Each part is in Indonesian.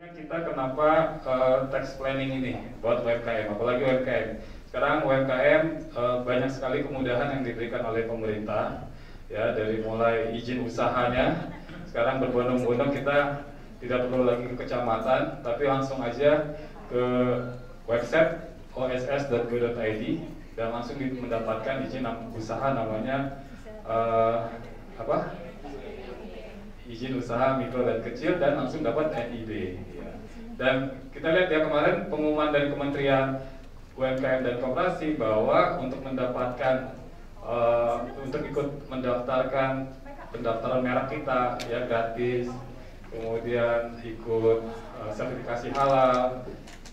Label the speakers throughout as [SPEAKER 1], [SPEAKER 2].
[SPEAKER 1] Kita kenapa tax planning ini buat UMKM, apalagi UMKM. Sekarang UMKM banyak sekali kemudahan yang diberikan oleh pemerintah, ya, dari mulai izin usahanya. Sekarang berbondong-bondong kita tidak perlu lagi ke kecamatan, tapi langsung aja ke website oss.go.id dan langsung mendapatkan izin usaha namanya izin usaha mikro dan kecil, dan langsung dapat NIB. Ya. Dan kita lihat ya kemarin pengumuman dari Kementerian UMKM dan Koperasi bahwa untuk mendapatkan untuk ikut mendaftarkan pendaftaran merek kita ya gratis, kemudian ikut sertifikasi halal,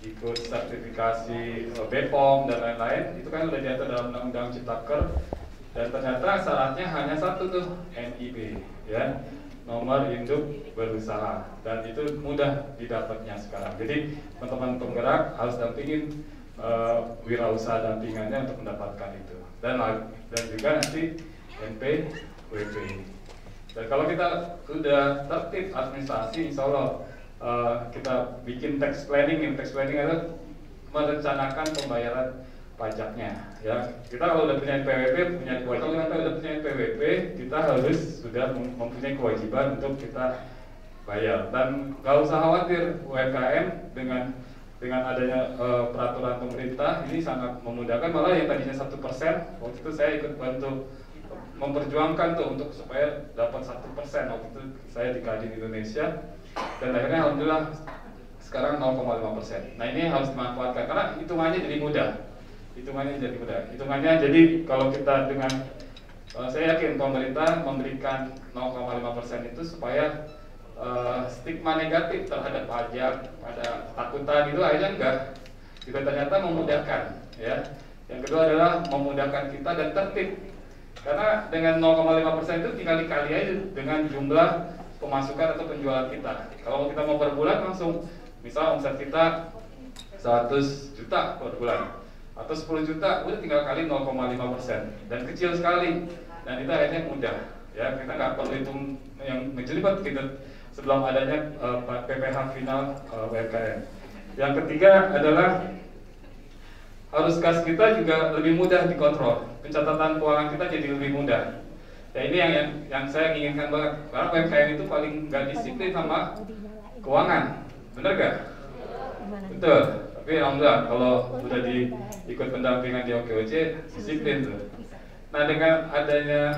[SPEAKER 1] ikut sertifikasi BPOM dan lain-lain, itu kan sudah diatur dalam Undang-Undang Ciptaker. Dan ternyata syaratnya hanya satu tuh, NIB, ya, nomor induk berusaha, dan itu mudah didapatnya sekarang. Jadi teman-teman penggerak harus dampingin wirausaha dampingannya untuk mendapatkan itu, dan juga nanti NPWP. Dan kalau kita sudah tertib administrasi, insya Allah kita bikin tax planning. Tax planning adalah merencanakan pembayaran pajaknya, ya. Kita kalau udah punya NPWP, kita harus sudah mempunyai kewajiban untuk kita bayar. Dan nggak usah khawatir, UMKM dengan adanya peraturan pemerintah ini sangat memudahkan. Malah yang tadinya 1%, waktu itu saya ikut bantu memperjuangkan tuh untuk supaya dapat 1%. Waktu itu saya di Kadin Indonesia, dan akhirnya alhamdulillah sekarang 0,5%. Nah, ini harus dimanfaatkan karena hitungannya jadi mudah. Hitungannya jadi kalau kita dengan saya yakin pemerintah memberikan 0,5% itu supaya stigma negatif terhadap pajak, pada takutan itu akhirnya enggak. Juga ternyata memudahkan, ya. Yang kedua adalah memudahkan kita dan tertib. Karena dengan 0,5% itu tinggal dikali aja dengan jumlah pemasukan atau penjualan kita. Kalau kita mau per bulan langsung, misal omset kita 100 juta per bulan atau 10 juta, udah tinggal kali 0,5%, dan kecil sekali, dan itu akhirnya mudah, ya. Kita nggak perlu hitung yang ngejelimet gitu sebelum adanya PPh final UMKM. Yang ketiga adalah arus kas kita juga lebih mudah dikontrol, pencatatan keuangan kita jadi lebih mudah. Ya, ini yang saya inginkan banget, karena UMKM itu paling nggak disiplin sama keuangan, bener gak? Betul. Tapi alhamdulillah kalau sudah ikut pendampingan di OKOC, disiplin tuh. Nah, dengan adanya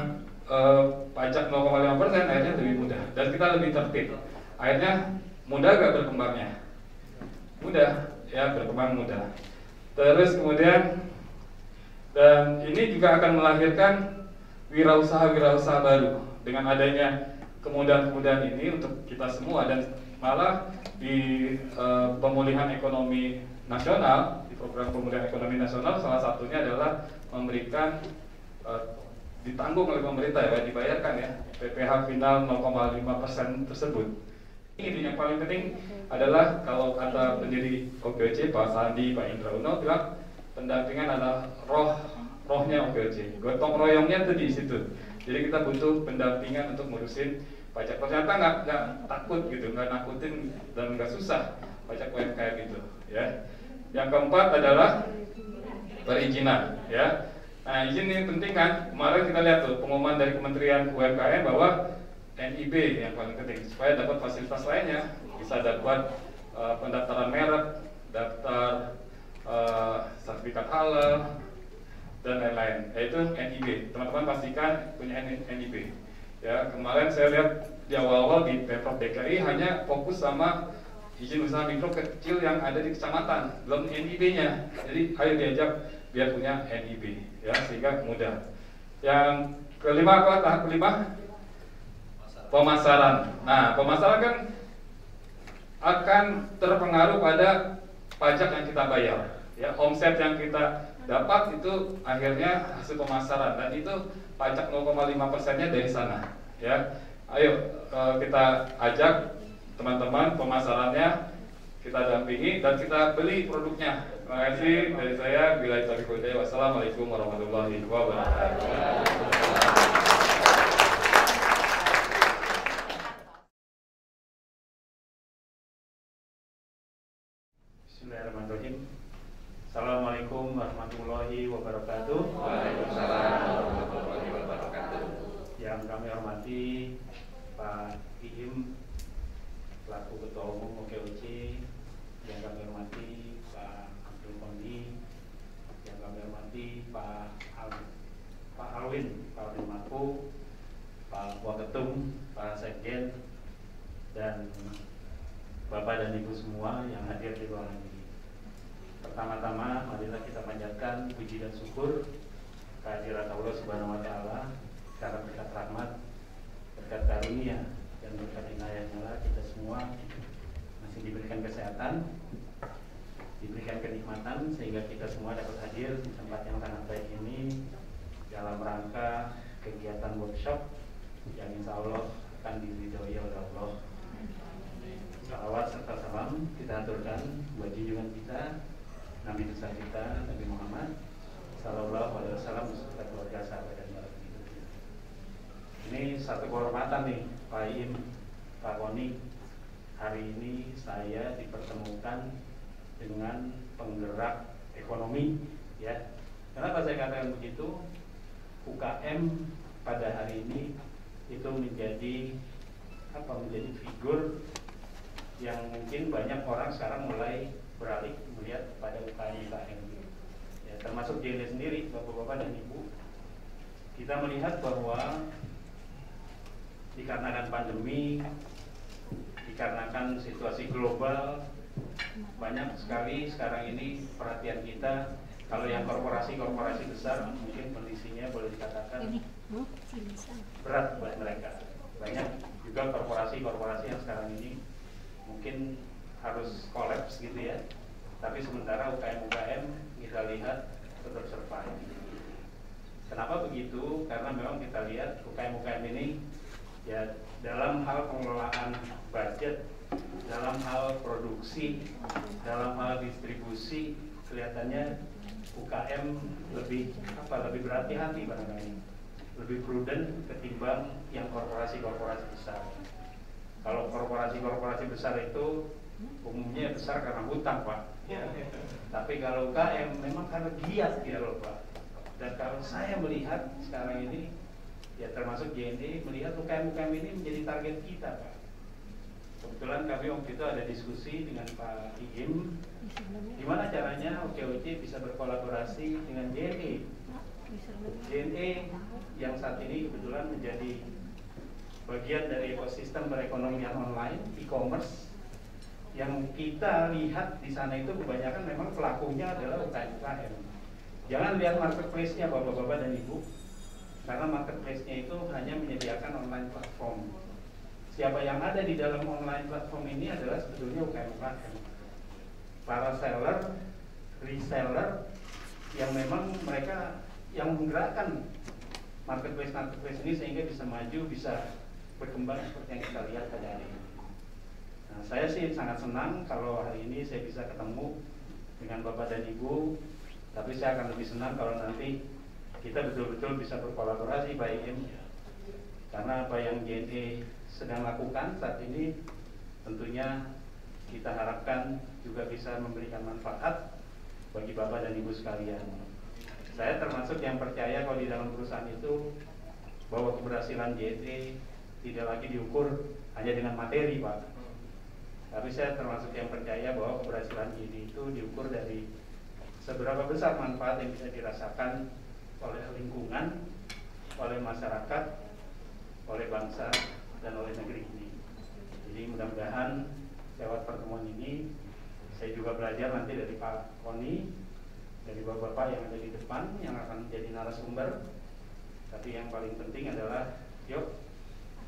[SPEAKER 1] pajak 0,5% akhirnya lebih mudah dan kita lebih tertib. Akhirnya mudah gak berkembangnya? Mudah, ya, berkembang mudah. Terus kemudian, dan ini juga akan melahirkan wirausaha-wirausaha baru dengan adanya kemudahan-kemudahan ini untuk kita semua. Dan malah di pemulihan ekonomi nasional, di program pemulihan ekonomi nasional, salah satunya adalah memberikan ditanggung oleh pemerintah, ya, dibayarkan, ya, PPh final 0,5% tersebut. Ini yang paling penting adalah kalau kata pendiri OKOC Pak Sandi, Pak Indra Uno bilang pendampingan adalah rohnya OKOC, gotong royongnya tuh di situ. Jadi kita butuh pendampingan untuk ngurusin pajak. Ternyata nggak takut gitu, nggak nakutin dan nggak susah pajak UMKM itu, ya. Yang keempat adalah perizinan, ya. Nah, izin ini penting kan. Kemarin kita lihat tuh pengumuman dari Kementerian UMKM bahwa NIB yang paling penting supaya dapat fasilitas lainnya, bisa dapat pendaftaran merek, daftar sertifikat halal dan lain-lain. Yaitu NIB. Teman-teman pastikan punya NIB. Ya, kemarin saya lihat di awal-awal di Pemprov DKI hanya fokus sama izin usaha mikro kecil yang ada di kecamatan, belum NIB-nya. Jadi ayo diajak biar punya NIB, ya, sehingga mudah. Yang kelima apa? Tahap kelima? Pemasaran. Nah, pemasaran kan akan terpengaruh pada pajak yang kita bayar, ya. Omset yang kita dapat itu akhirnya hasil pemasaran, dan itu pajak 0,5%-nya dari sana, ya. Ayo kita ajak teman-teman pemasarannya, kita dampingi dan kita beli produknya. Terima kasih dari saya. Billahi taufiq wal hidayah. Wassalamualaikum warahmatullahi wabarakatuh.
[SPEAKER 2] kami hormati Pak Iim selaku Ketua Umum OKOC, yang kami hormati Pak Abdul Kondi, yang kami hormati Pak Alwin Mako, Pak Waketum, Pak Sekjen, dan Bapak dan Ibu semua yang hadir di ruangan ini. Pertama-tama, marilah kita panjatkan puji dan syukur kehadirat Allah Subhanahu wa Ta'ala karena berkat rahmat, berkat karunia, dan berkat inayahnya kita semua masih diberikan kesehatan, diberikan kenikmatan sehingga kita semua dapat hadir di tempat yang sangat baik ini dalam rangka kegiatan workshop yang insya Allah akan diridhoi oleh Allah. Salawat serta salam kita aturkan buat junjungan kita, Nabi besar kita, Nabi Muhammad Sallallahu Alaihi Wasallam, beserta keluarga, sahabat dan para pengikutnya. Ini satu kehormatan nih, Pak Iim, Pak Koni. Hari ini saya dipertemukan dengan penggerak ekonomi, ya. Kenapa saya katakan begitu? UKM pada hari ini itu menjadi figur yang mungkin banyak orang sekarang mulai beralih melihat pada UKM. Ya, termasuk JNE sendiri, Bapak-bapak dan Ibu. Kita melihat bahwa dikarenakan pandemi, dikarenakan situasi global, banyak sekali sekarang ini perhatian kita. Kalau yang korporasi-korporasi besar mungkin kondisinya boleh dikatakan berat buat mereka. Banyak juga korporasi-korporasi yang sekarang ini mungkin harus kolaps gitu ya. Tapi sementara UKM-UKM kita lihat tetap survive. Kenapa begitu? Karena memang kita lihat UKM-UKM ini ya dalam hal pengelolaan budget, dalam hal produksi, dalam hal distribusi, kelihatannya UKM lebih berhati-hati barangkali, lebih prudent ketimbang yang korporasi-korporasi besar. Kalau korporasi-korporasi besar itu umumnya besar karena hutang, Pak. Ya. Tapi kalau UKM memang karena giat gitu loh, Pak. Dan kalau saya melihat sekarang ini, ya termasuk JNE melihat UKM-UKM ini menjadi target kita, Pak. Kebetulan kami waktu itu ada diskusi dengan Pak Iim, gimana caranya OKOC bisa berkolaborasi dengan JNE. JNE yang saat ini kebetulan menjadi bagian dari ekosistem perekonomian online, e-commerce, yang kita lihat di sana itu kebanyakan memang pelakunya adalah UKM. Jangan lihat marketplace-nya Bapak-bapak dan Ibu, karena marketplace-nya itu hanya menyediakan online platform. Siapa yang ada di dalam online platform ini adalah sebetulnya UKM-UKM, para seller, reseller, yang memang mereka yang menggerakkan marketplace ini sehingga bisa maju, bisa berkembang seperti yang kita lihat pada hari ini. Nah, saya sih sangat senang kalau hari ini saya bisa ketemu dengan Bapak dan Ibu, tapi saya akan lebih senang kalau nanti kita betul-betul bisa berkolaborasi, Pak Iim, karena apa yang JNE sedang lakukan saat ini tentunya kita harapkan juga bisa memberikan manfaat bagi Bapak dan Ibu sekalian. Saya termasuk yang percaya kalau di dalam perusahaan itu bahwa keberhasilan JNE tidak lagi diukur hanya dengan materi, Pak. Tapi saya termasuk yang percaya bahwa keberhasilan JNE itu diukur dari seberapa besar manfaat yang bisa dirasakan oleh lingkungan, oleh masyarakat, oleh bangsa, dan oleh negeri ini. Jadi mudah-mudahan lewat pertemuan ini saya juga belajar nanti dari Pak Koni, dari bapak-bapak yang ada di depan yang akan menjadi narasumber. Tapi yang paling penting adalah yuk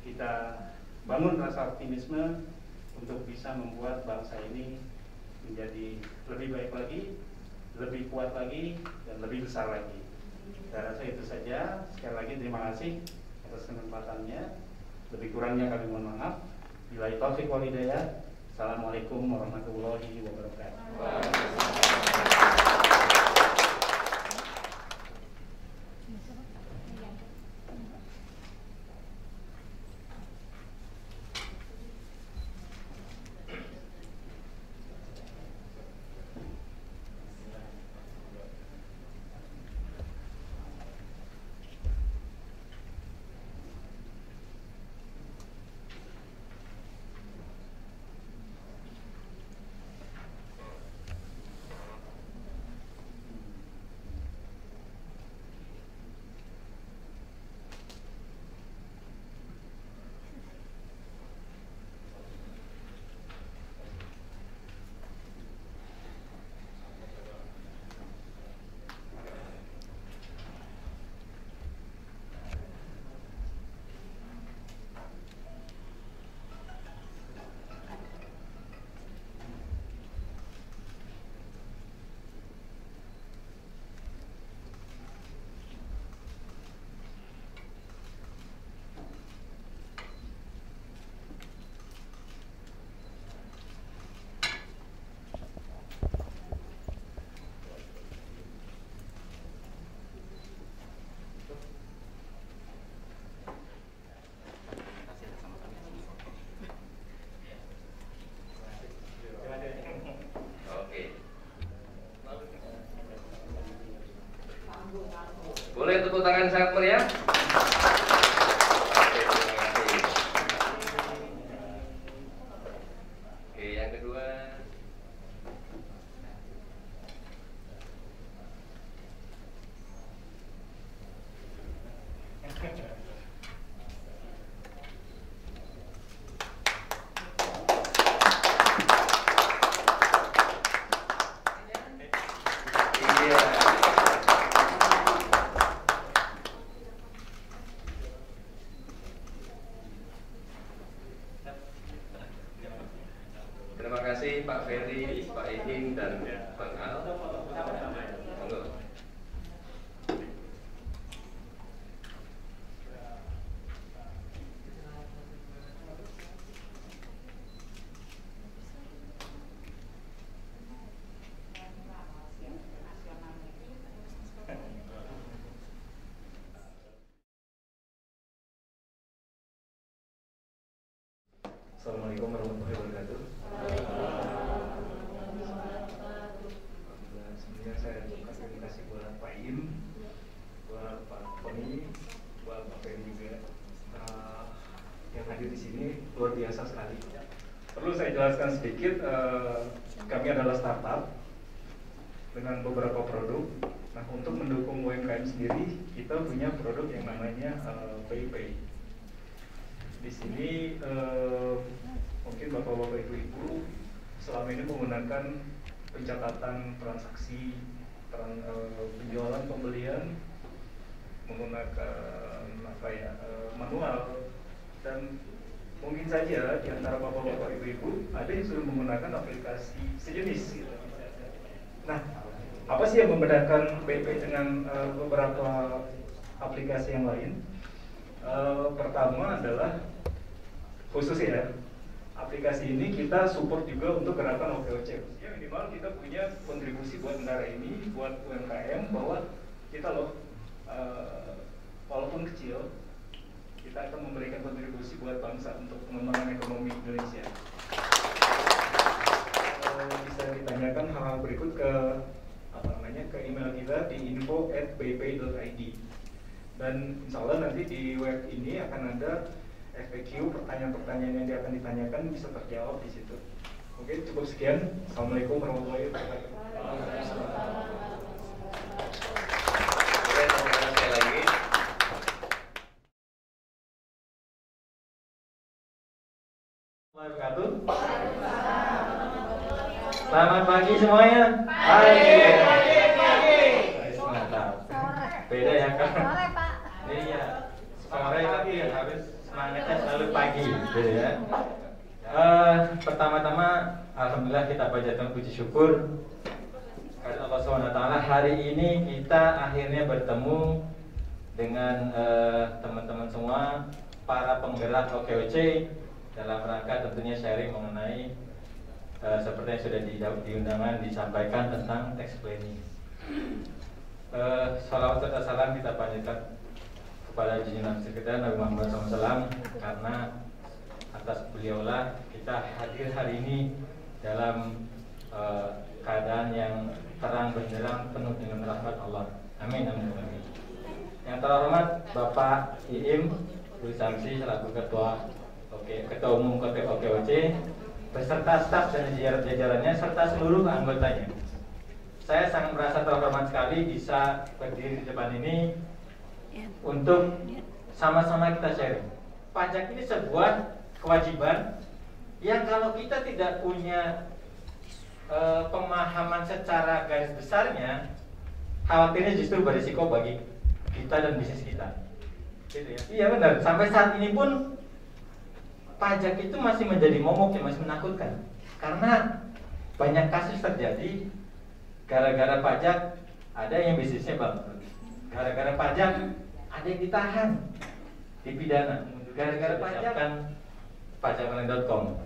[SPEAKER 2] kita bangun rasa optimisme untuk bisa membuat bangsa ini menjadi lebih baik lagi, lebih kuat lagi, dan lebih besar lagi. Saya rasa itu saja. Sekali lagi terima kasih atas kesempatannya. Lebih kurangnya kami mohon maaf. Billahi taufiq wal hidayah. Assalamualaikum warahmatullahi wabarakatuh.
[SPEAKER 3] tangan sangat meriah. Oke, terima kasih. Oke, yang kedua. Terima kasih Pak Ferry, Pak Ihing, dan Bang Al. Monggo.
[SPEAKER 4] Assalamualaikum warahmatullahi wabarakatuh. Sebelumnya saya ucapkan terima kasih buat Pak Im, buat Pak Tony, buat Pak Ferry juga yang hadir di sini luar biasa sekali. Perlu saya jelaskan sedikit, kami adalah startup dengan beberapa produk. Nah, untuk mendukung UMKM sendiri, kita punya produk yang namanya PayPay. Di sini mungkin bapak-bapak ibu-ibu selama ini menggunakan pencatatan transaksi penjualan pembelian menggunakan manual, dan mungkin saja di antara bapak-bapak ibu-ibu ada yang sudah menggunakan aplikasi sejenis gitu. Nah, apa sih yang membedakan PayPay dengan beberapa aplikasi yang lain? Pertama adalah khusus ya, aplikasi ini kita support juga untuk gerakan OKOC. Ya, minimal kita punya kontribusi buat negara ini, buat UMKM, bahwa kita loh walaupun kecil, kita akan memberikan kontribusi buat bangsa untuk pengembangan ekonomi Indonesia. Bisa ditanyakan hal berikut ke ke email kita di info@paypay.id, dan insya Allah nanti di web ini akan ada FAQ, pertanyaan-pertanyaan yang akan ditanyakan bisa terjawab di situ. Oke, cukup sekian. Assalamualaikum warahmatullahi wabarakatuh.
[SPEAKER 3] Sekali lagi.
[SPEAKER 5] Wabarakatuh. Selamat pagi semuanya. Pagi. Mantap. Beda ya kan?
[SPEAKER 6] Sore, Pak.
[SPEAKER 5] Iya. Sore tapi harus semangatnya selalu pagi, gitu ya. Pertama-tama, alhamdulillah kita panjatkan puji syukur karena Allah SWT. Hari ini kita akhirnya bertemu dengan teman-teman semua, para penggerak OKOC, dalam rangka tentunya sharing mengenai seperti yang sudah di undangan disampaikan tentang tax planning. Salawat serta salam kita panjatkan kepada junjungan sekalian Nabi Muhammad SAW, karena atas beliaulah kita hadir hari ini dalam keadaan yang terang benderang penuh dengan rahmat Allah. Amin, amin, amin. Yang terhormat Bapak Iim Dwi Samsi selaku Ketua Umum OKOC beserta staf dan jajarannya serta seluruh anggotanya. Saya sangat merasa terhormat sekali bisa berdiri di depan ini untuk sama-sama kita sharing. Pajak ini sebuah kewajiban yang kalau kita tidak punya pemahaman secara garis besarnya, khawatirnya justru berisiko bagi kita dan bisnis kita. Gitu ya? Iya benar. Sampai saat ini pun pajak itu masih menjadi momok yang masih menakutkan, karena banyak kasus terjadi gara-gara pajak ada yang bisnisnya bangkrut, gara-gara pajak ada yang ditahan, dipidana, gara-gara pajak kan pajakonline.com.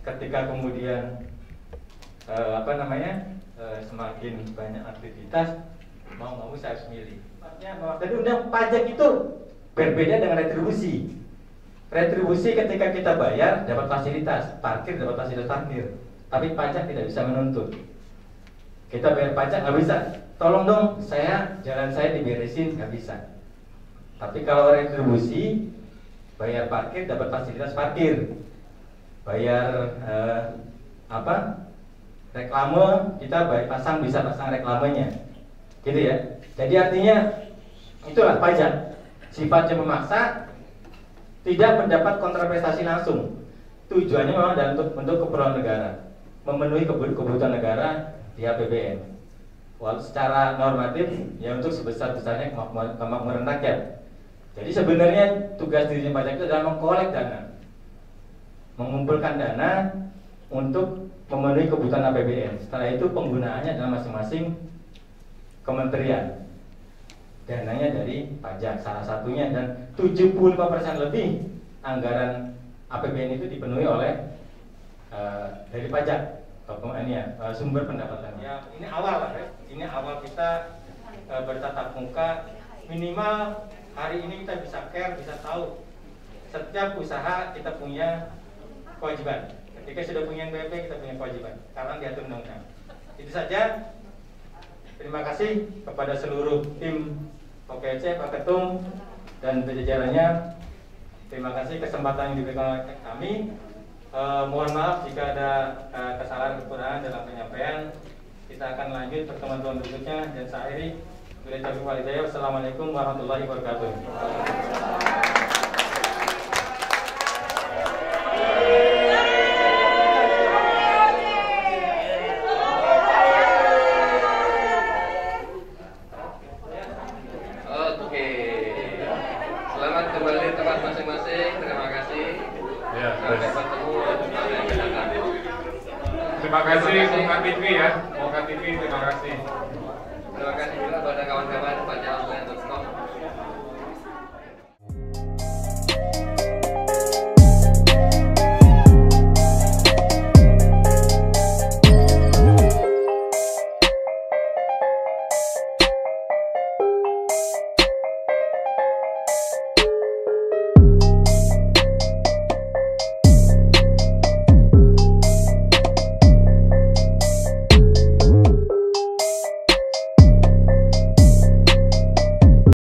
[SPEAKER 5] Ketika kemudian semakin banyak aktivitas, mau nggak mau saya harus milih. Tadi undang pajak itu berbeda dengan retribusi. Retribusi ketika kita bayar dapat fasilitas, parkir dapat fasilitas parkir, tapi pajak tidak bisa menuntut. Kita bayar pajak nggak bisa, tolong dong jalan saya diberesin, nggak bisa. Tapi kalau retribusi, bayar parkir dapat fasilitas parkir, bayar reklame, kita bisa pasang reklamenya, gitu ya. Jadi artinya itulah pajak, sifatnya memaksa, tidak mendapat kontraprestasi langsung. Tujuannya memang adalah untuk keperluan negara, memenuhi kebutuhan negara di APBN. Walau secara normatif ya untuk sebesar-besarnya kemakmuran rakyat. Jadi sebenarnya tugas dirijen pajak itu adalah mengkolek dana, mengumpulkan dana untuk memenuhi kebutuhan APBN. Setelah itu penggunaannya adalah masing-masing kementerian. Dananya dari pajak salah satunya, dan 75% lebih anggaran APBN itu dipenuhi oleh dari pajak. Sumber pendapatan. Ya, ini awal lah, ini awal kita bertatap muka. Minimal hari ini kita bisa care, bisa tahu setiap usaha kita punya kewajiban. Ketika sudah punya NPWP kita punya kewajiban karena diatur undang-undang. Itu saja. Terima kasih kepada seluruh tim OPC, Pak Ketum dan jajarannya. Terima kasih kesempatan yang diberikan oleh kami. Mohon maaf jika ada kesalahan kekurangan dalam penyampaian. Kita akan lanjut pertemuan berikutnya, dan saya akhiri. Wassalamualaikum warahmatullahi wabarakatuh.
[SPEAKER 3] Oke, selamat kembali di tempat masing-masing. Terima kasih. Sampai bertemu pada yang akan datang.
[SPEAKER 1] Terima kasih Muka TV ya, Muka TV, terima kasih.
[SPEAKER 3] Terima kasih juga pada kawan-kawan pajak online.